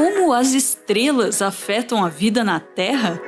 como as estrelas afetam a vida na Terra?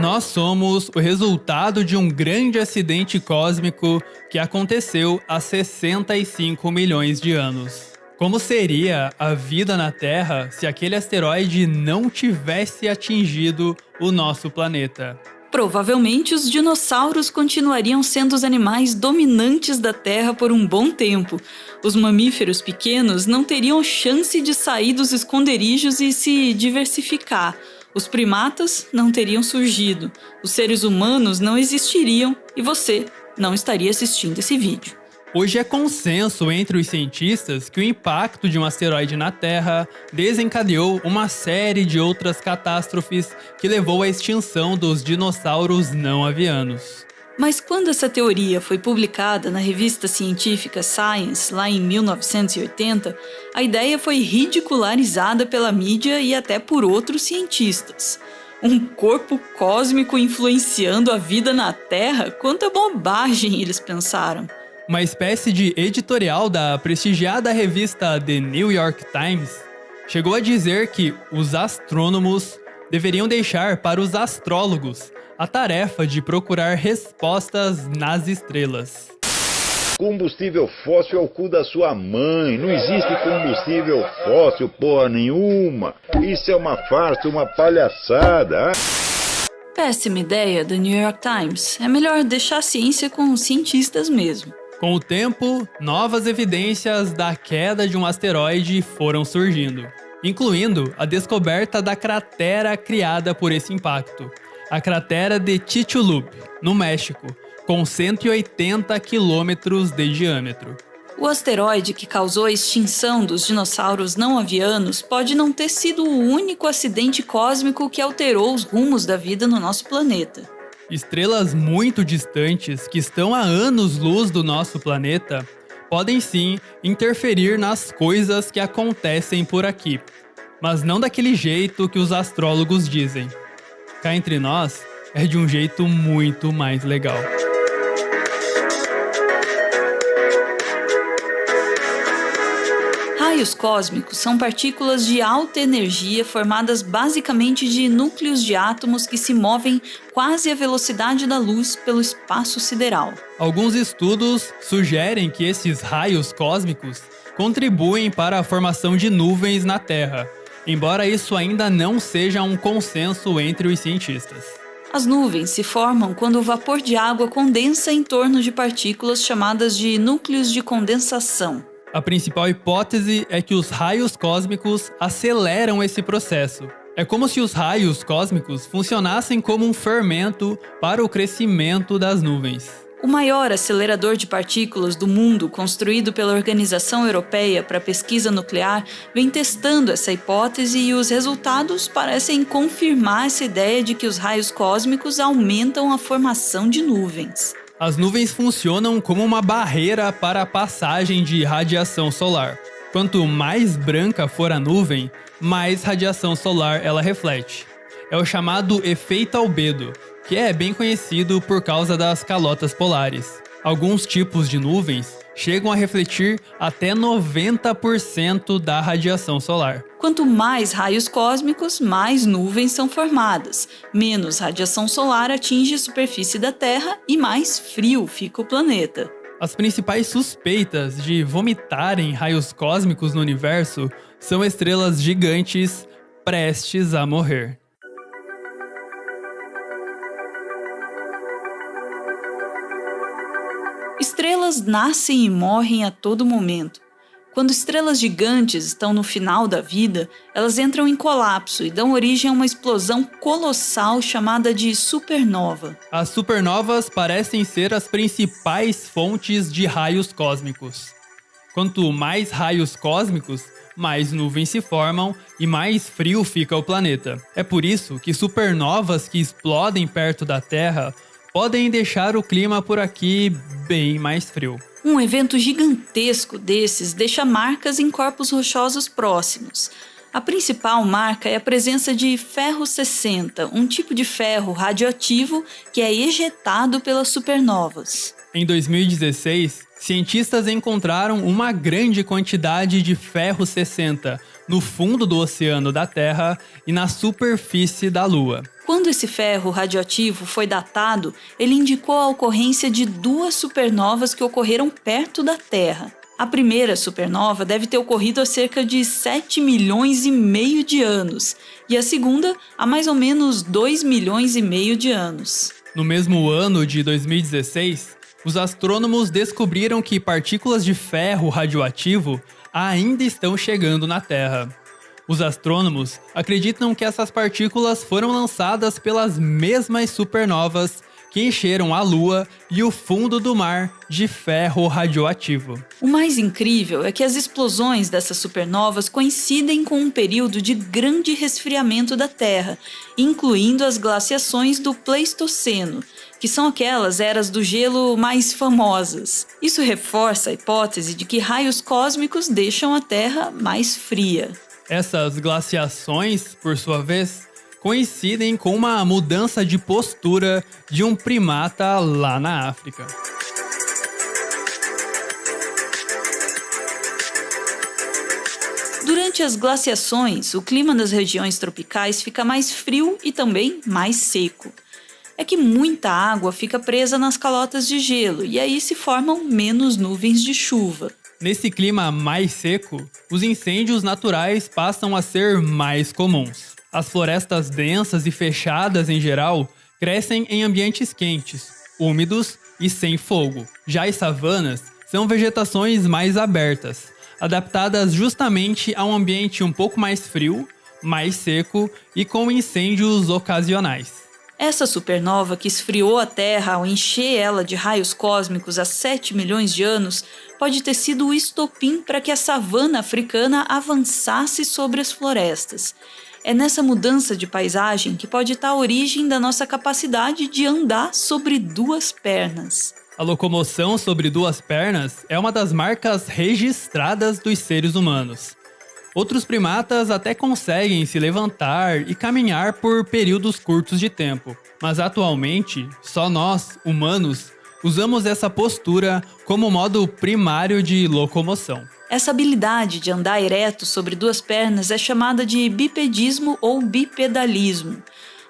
Nós somos o resultado de um grande acidente cósmico que aconteceu há 65 milhões de anos. Como seria a vida na Terra se aquele asteroide não tivesse atingido o nosso planeta? Provavelmente os dinossauros continuariam sendo os animais dominantes da Terra por um bom tempo. Os mamíferos pequenos não teriam chance de sair dos esconderijos e se diversificar. Os primatas não teriam surgido, os seres humanos não existiriam e você não estaria assistindo esse vídeo. Hoje é consenso entre os cientistas que o impacto de um asteroide na Terra desencadeou uma série de outras catástrofes que levou à extinção dos dinossauros não avianos. Mas quando essa teoria foi publicada na revista científica Science, lá em 1980, a ideia foi ridicularizada pela mídia e até por outros cientistas. Um corpo cósmico influenciando a vida na Terra? Quanta bobagem, eles pensaram. Uma espécie de editorial da prestigiada revista The New York Times chegou a dizer que os astrônomos deveriam deixar para os astrólogos a tarefa de procurar respostas nas estrelas. Combustível fóssil é o cu da sua mãe. Não existe combustível fóssil, porra nenhuma. Isso é uma farsa, uma palhaçada. Péssima ideia do New York Times. É melhor deixar a ciência com os cientistas mesmo. Com o tempo, novas evidências da queda de um asteroide foram surgindo, incluindo a descoberta da cratera criada por esse impacto, a cratera de Chicxulub, no México, com 180 quilômetros de diâmetro. O asteroide que causou a extinção dos dinossauros não avianos pode não ter sido o único acidente cósmico que alterou os rumos da vida no nosso planeta. Estrelas muito distantes, que estão a anos-luz do nosso planeta, podem sim interferir nas coisas que acontecem por aqui, mas não daquele jeito que os astrólogos dizem. Cá entre nós, é de um jeito muito mais legal. Raios cósmicos são partículas de alta energia formadas basicamente de núcleos de átomos que se movem quase à velocidade da luz pelo espaço sideral. Alguns estudos sugerem que esses raios cósmicos contribuem para a formação de nuvens na Terra, embora isso ainda não seja um consenso entre os cientistas. As nuvens se formam quando o vapor de água condensa em torno de partículas chamadas de núcleos de condensação. A principal hipótese é que os raios cósmicos aceleram esse processo. É como se os raios cósmicos funcionassem como um fermento para o crescimento das nuvens. O maior acelerador de partículas do mundo, construído pela Organização Europeia para a Pesquisa Nuclear, vem testando essa hipótese e os resultados parecem confirmar essa ideia de que os raios cósmicos aumentam a formação de nuvens. As nuvens funcionam como uma barreira para a passagem de radiação solar. Quanto mais branca for a nuvem, mais radiação solar ela reflete. É o chamado efeito albedo, que é bem conhecido por causa das calotas polares. Alguns tipos de nuvens chegam a refletir até 90% da radiação solar. Quanto mais raios cósmicos, mais nuvens são formadas, menos radiação solar atinge a superfície da Terra e mais frio fica o planeta. As principais suspeitas de vomitarem raios cósmicos no universo são estrelas gigantes prestes a morrer. Estrelas nascem e morrem a todo momento. Quando estrelas gigantes estão no final da vida, elas entram em colapso e dão origem a uma explosão colossal chamada de supernova. As supernovas parecem ser as principais fontes de raios cósmicos. Quanto mais raios cósmicos, mais nuvens se formam e mais frio fica o planeta. É por isso que supernovas que explodem perto da Terra podem deixar o clima por aqui bem mais frio. Um evento gigantesco desses deixa marcas em corpos rochosos próximos. A principal marca é a presença de ferro 60, um tipo de ferro radioativo que é ejetado pelas supernovas. Em 2016, Cientistas encontraram uma grande quantidade de ferro 60 no fundo do oceano da Terra e na superfície da Lua. Quando esse ferro radioativo foi datado, ele indicou a ocorrência de 2 supernovas que ocorreram perto da Terra. A primeira supernova deve ter ocorrido há cerca de 7 milhões e meio de anos, e a segunda há mais ou menos 2 milhões e meio de anos. No mesmo ano de 2016, os astrônomos descobriram que partículas de ferro radioativo ainda estão chegando na Terra. Os astrônomos acreditam que essas partículas foram lançadas pelas mesmas supernovas que encheram a Lua e o fundo do mar de ferro radioativo. O mais incrível é que as explosões dessas supernovas coincidem com um período de grande resfriamento da Terra, incluindo as glaciações do Pleistoceno, que são aquelas eras do gelo mais famosas. Isso reforça a hipótese de que raios cósmicos deixam a Terra mais fria. Essas glaciações, por sua vez, coincidem com uma mudança de postura de um primata lá na África. Durante as glaciações, o clima das regiões tropicais fica mais frio e também mais seco. É que muita água fica presa nas calotas de gelo e aí se formam menos nuvens de chuva. Nesse clima mais seco, os incêndios naturais passam a ser mais comuns. As florestas densas e fechadas em geral crescem em ambientes quentes, úmidos e sem fogo. Já as savanas são vegetações mais abertas, adaptadas justamente a um ambiente um pouco mais frio, mais seco e com incêndios ocasionais. Essa supernova que esfriou a Terra ao encher ela de raios cósmicos há 7 milhões de anos pode ter sido o estopim para que a savana africana avançasse sobre as florestas. É nessa mudança de paisagem que pode estar a origem da nossa capacidade de andar sobre 2 pernas. A locomoção sobre 2 pernas é uma das marcas registradas dos seres humanos. Outros primatas até conseguem se levantar e caminhar por períodos curtos de tempo, mas atualmente, só nós, humanos, usamos essa postura como modo primário de locomoção. Essa habilidade de andar ereto sobre 2 pernas é chamada de bipedismo ou bipedalismo.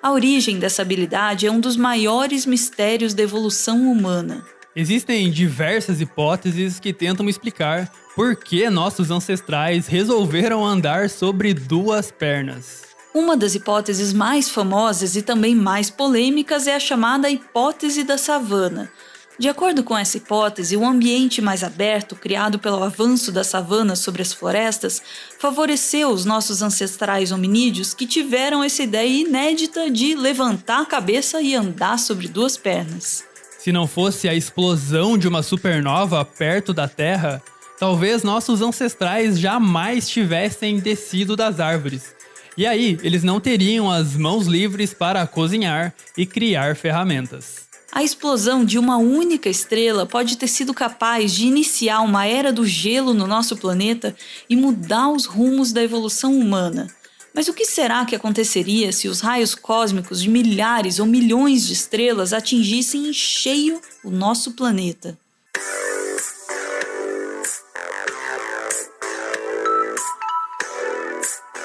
A origem dessa habilidade é um dos maiores mistérios da evolução humana. Existem diversas hipóteses que tentam explicar por que nossos ancestrais resolveram andar sobre 2 pernas. Uma das hipóteses mais famosas e também mais polêmicas é a chamada hipótese da savana. De acordo com essa hipótese, o ambiente mais aberto criado pelo avanço da savana sobre as florestas favoreceu os nossos ancestrais hominídeos que tiveram essa ideia inédita de levantar a cabeça e andar sobre 2 pernas. Se não fosse a explosão de uma supernova perto da Terra, talvez nossos ancestrais jamais tivessem descido das árvores. E aí, eles não teriam as mãos livres para cozinhar e criar ferramentas. A explosão de uma única estrela pode ter sido capaz de iniciar uma era do gelo no nosso planeta e mudar os rumos da evolução humana. Mas o que será que aconteceria se os raios cósmicos de milhares ou milhões de estrelas atingissem em cheio o nosso planeta?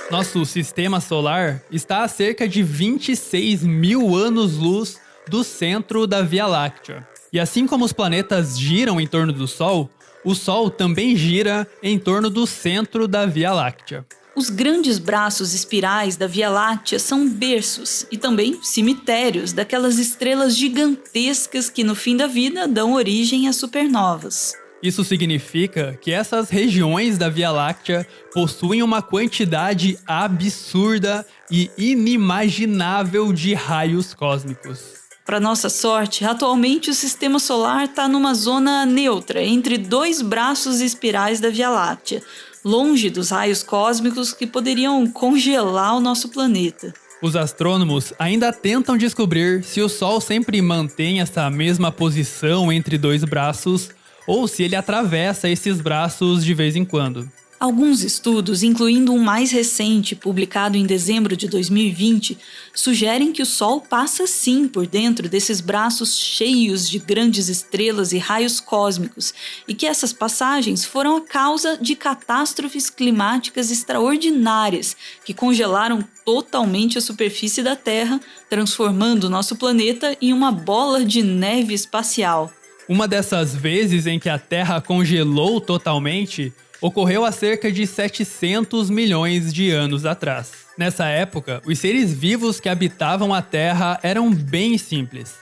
Nosso sistema solar está a cerca de 26 mil anos-luz do centro da Via Láctea. E assim como os planetas giram em torno do Sol, o Sol também gira em torno do centro da Via Láctea. Os grandes braços espirais da Via Láctea são berços e também cemitérios daquelas estrelas gigantescas que no fim da vida dão origem a supernovas. Isso significa que essas regiões da Via Láctea possuem uma quantidade absurda e inimaginável de raios cósmicos. Para nossa sorte, atualmente o sistema solar está numa zona neutra entre 2 braços espirais da Via Láctea, longe dos raios cósmicos que poderiam congelar o nosso planeta. Os astrônomos ainda tentam descobrir se o Sol sempre mantém essa mesma posição entre 2 braços ou se ele atravessa esses braços de vez em quando. Alguns estudos, incluindo um mais recente, publicado em dezembro de 2020, sugerem que o Sol passa sim por dentro desses braços cheios de grandes estrelas e raios cósmicos, e que essas passagens foram a causa de catástrofes climáticas extraordinárias que congelaram totalmente a superfície da Terra, transformando nosso planeta em uma bola de neve espacial. Uma dessas vezes em que a Terra congelou totalmente ocorreu há cerca de 700 milhões de anos atrás. Nessa época, os seres vivos que habitavam a Terra eram bem simples,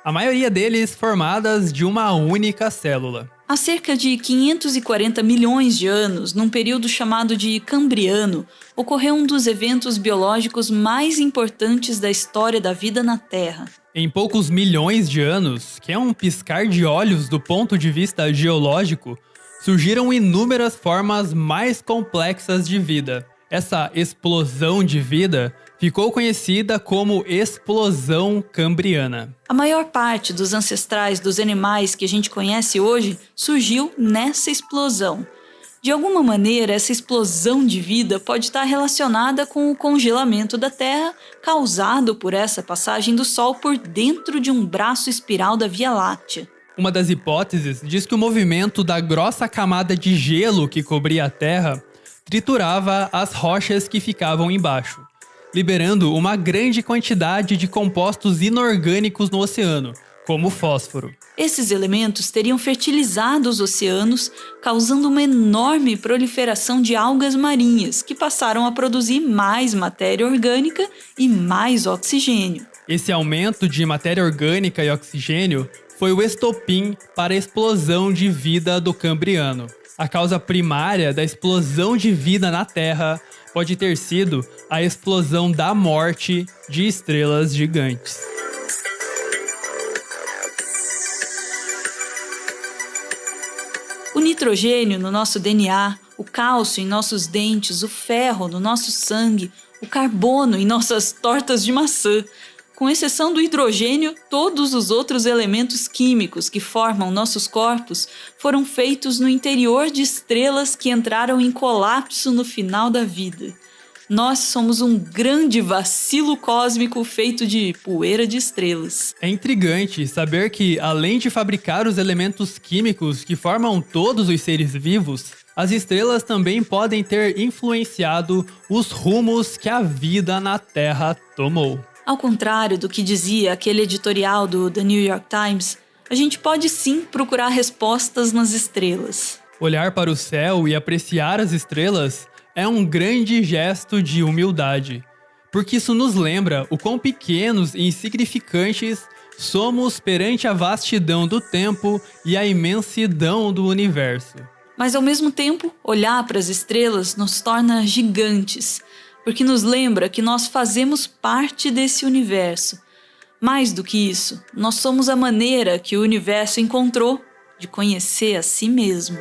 a maioria deles formadas de uma única célula. Há cerca de 540 milhões de anos, num período chamado de Cambriano, ocorreu um dos eventos biológicos mais importantes da história da vida na Terra. Em poucos milhões de anos, que é um piscar de olhos do ponto de vista geológico, surgiram inúmeras formas mais complexas de vida. Essa explosão de vida ficou conhecida como Explosão Cambriana. A maior parte dos ancestrais dos animais que a gente conhece hoje surgiu nessa explosão. De alguma maneira, essa explosão de vida pode estar relacionada com o congelamento da Terra causado por essa passagem do Sol por dentro de um braço espiral da Via Láctea. Uma das hipóteses diz que o movimento da grossa camada de gelo que cobria a Terra triturava as rochas que ficavam embaixo, liberando uma grande quantidade de compostos inorgânicos no oceano, como o fósforo. Esses elementos teriam fertilizado os oceanos, causando uma enorme proliferação de algas marinhas, que passaram a produzir mais matéria orgânica e mais oxigênio. Esse aumento de matéria orgânica e oxigênio foi o estopim para a explosão de vida do Cambriano. A causa primária da explosão de vida na Terra pode ter sido a explosão da morte de estrelas gigantes. O nitrogênio no nosso DNA, o cálcio em nossos dentes, o ferro no nosso sangue, o carbono em nossas tortas de maçã. Com exceção do hidrogênio, todos os outros elementos químicos que formam nossos corpos foram feitos no interior de estrelas que entraram em colapso no final da vida. Nós somos um grande vacilo cósmico feito de poeira de estrelas. É intrigante saber que, além de fabricar os elementos químicos que formam todos os seres vivos, as estrelas também podem ter influenciado os rumos que a vida na Terra tomou. Ao contrário do que dizia aquele editorial do The New York Times, a gente pode sim procurar respostas nas estrelas. Olhar para o céu e apreciar as estrelas é um grande gesto de humildade, porque isso nos lembra o quão pequenos e insignificantes somos perante a vastidão do tempo e a imensidão do universo. Mas ao mesmo tempo, olhar para as estrelas nos torna gigantes, porque nos lembra que nós fazemos parte desse universo. Mais do que isso, nós somos a maneira que o universo encontrou de conhecer a si mesmo.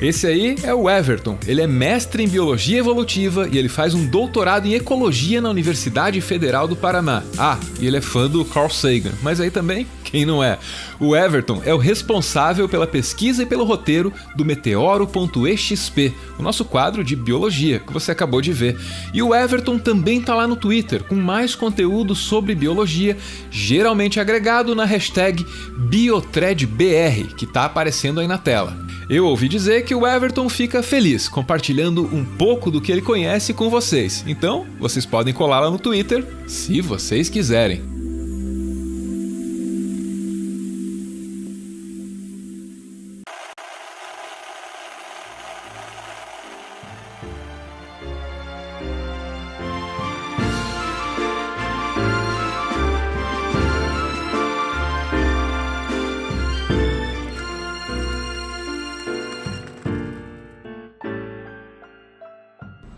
Esse aí é o Everton. Ele é mestre em Biologia Evolutiva e ele faz um doutorado em Ecologia na Universidade Federal do Paraná. Ah, e ele é fã do Carl Sagan, mas aí também, quem não é? O Everton é o responsável pela pesquisa e pelo roteiro do Meteoro.exp, o nosso quadro de biologia que você acabou de ver. E o Everton também tá lá no Twitter com mais conteúdo sobre biologia, geralmente agregado na hashtag BiothreadBR, que tá aparecendo aí na tela. Eu ouvi dizer que o Everton fica feliz compartilhando um pouco do que ele conhece com vocês. Então, vocês podem colar lá no Twitter, se vocês quiserem.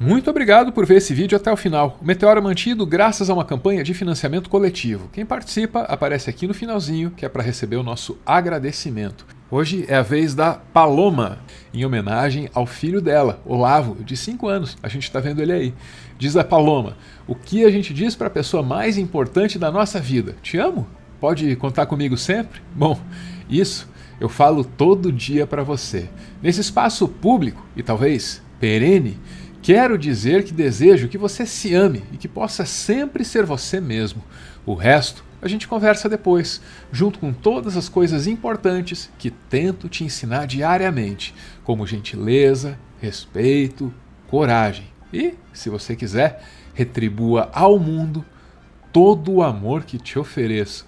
Muito obrigado por ver esse vídeo até o final. O Meteoro é mantido graças a uma campanha de financiamento coletivo. Quem participa aparece aqui no finalzinho, que é para receber o nosso agradecimento. Hoje é a vez da Paloma, em homenagem ao filho dela, Olavo, de 5 anos. A gente está vendo ele aí. Diz a Paloma: o que a gente diz para a pessoa mais importante da nossa vida? Te amo? Pode contar comigo sempre? Bom, isso eu falo todo dia para você. Nesse espaço público e talvez perene, quero dizer que desejo que você se ame e que possa sempre ser você mesmo. O resto a gente conversa depois, junto com todas as coisas importantes que tento te ensinar diariamente, como gentileza, respeito, coragem. E, se você quiser, retribua ao mundo todo o amor que te ofereço.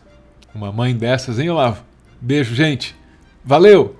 Uma mãe dessas, hein, Olavo? Beijo, gente. Valeu!